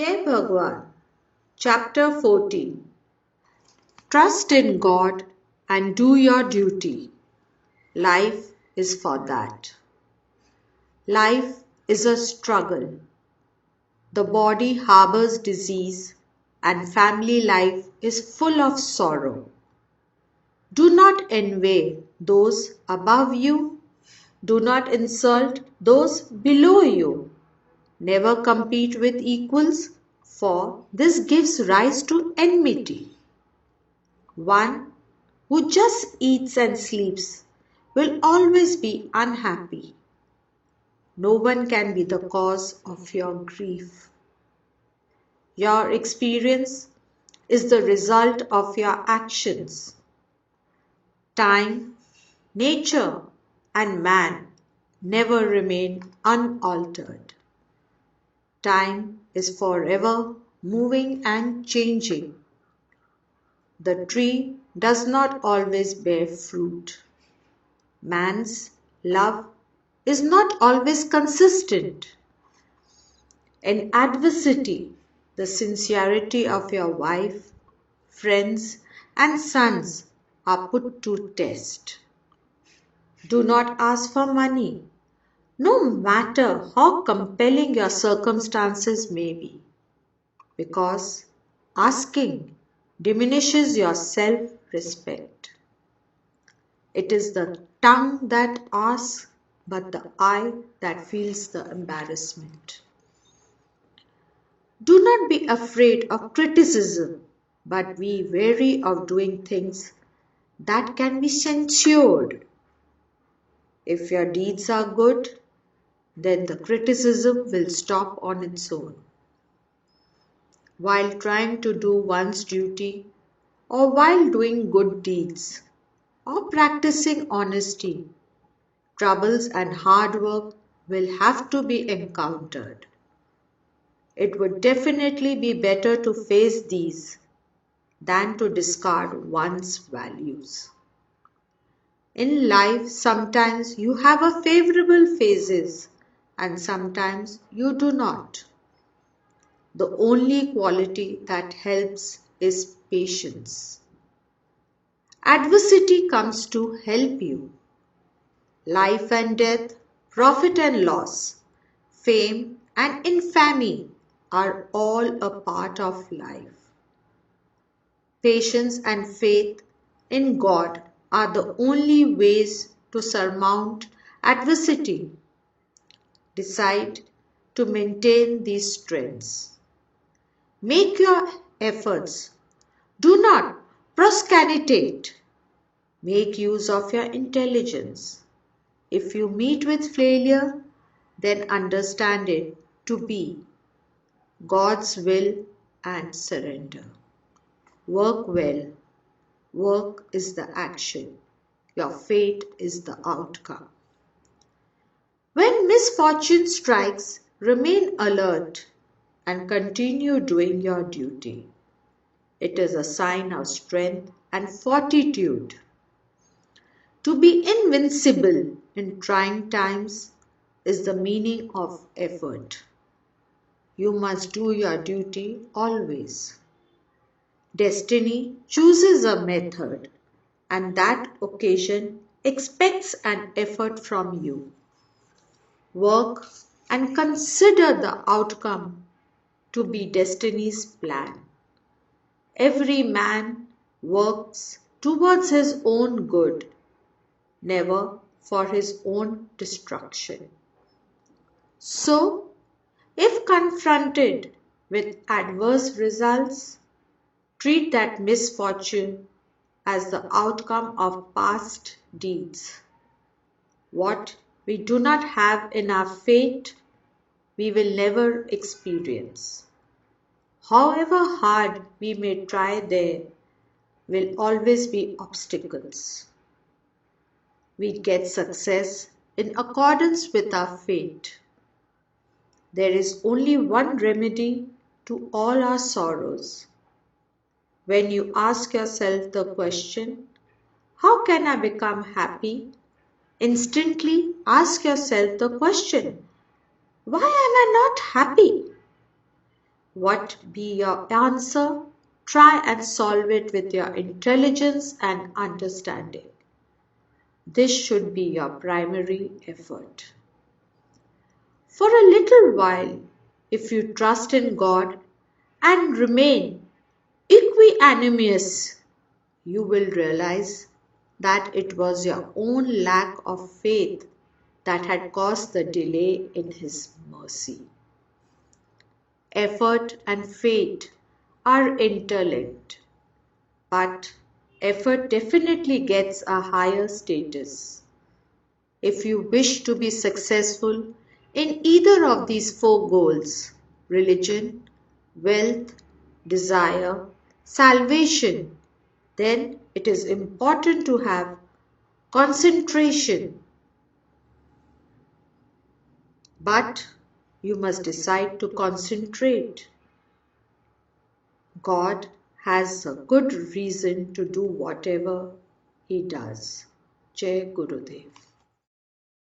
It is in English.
Hey Bhagwan, Chapter 14. Trust in God and do your duty. Life is for that. Life is a struggle. The body harbors disease and family life is full of sorrow. Do not envy those above you. Do not insult those below you. Never compete with equals, for this gives rise to enmity. One who just eats and sleeps will always be unhappy. No one can be the cause of your grief. Your experience is the result of your actions. Time, nature, and man never remain unaltered. Time is forever moving and changing. The tree does not always bear fruit. Man's love is not always consistent. In adversity, the sincerity of your wife, friends, and sons are put to test. Do not ask for money, no matter how compelling your circumstances may be, because asking diminishes your self-respect. It is the tongue that asks, but the eye that feels the embarrassment. Do not be afraid of criticism, but be wary of doing things that can be censured. If your deeds are good, then the criticism will stop on its own. While trying to do one's duty, or while doing good deeds, or practicing honesty, troubles and hard work will have to be encountered. It would definitely be better to face these than to discard one's values. In life, sometimes you have a favorable phases and sometimes you do not. The only quality that helps is patience. Adversity comes to help you. Life and death, profit and loss, fame and infamy are all a part of life. Patience and faith in God are the only ways to surmount adversity. Decide to maintain these strengths. Make your efforts. Do not procrastinate. Make use of your intelligence. If you meet with failure, then understand it to be God's will and surrender. Work well. Work is the action. Your fate is the outcome. When misfortune strikes, remain alert and continue doing your duty. It is a sign of strength and fortitude. To be invincible in trying times is the meaning of effort. You must do your duty always. Destiny chooses a method, and that occasion expects an effort from you. Work and consider the outcome to be destiny's plan. Every man works towards his own good, never for his own destruction. So, if confronted with adverse results, treat that misfortune as the outcome of past deeds. What we do not have in our fate, we will never experience. However hard we may try, there will always be obstacles. We get success in accordance with our fate. There is only one remedy to all our sorrows. When you ask yourself the question, how can I become happy? Instantly ask yourself the question, why am I not happy? What be your answer? Try and solve it with your intelligence and understanding. This should be your primary effort. For a little while, if you trust in God and remain equanimous, you will realize that it was your own lack of faith that had caused the delay in His mercy. Effort and fate are interlinked, but effort definitely gets a higher status. If you wish to be successful in either of these four goals, religion, wealth, desire, salvation, then it is important to have concentration. But you must decide to concentrate. God has a good reason to do whatever He does. Jai Gurudev.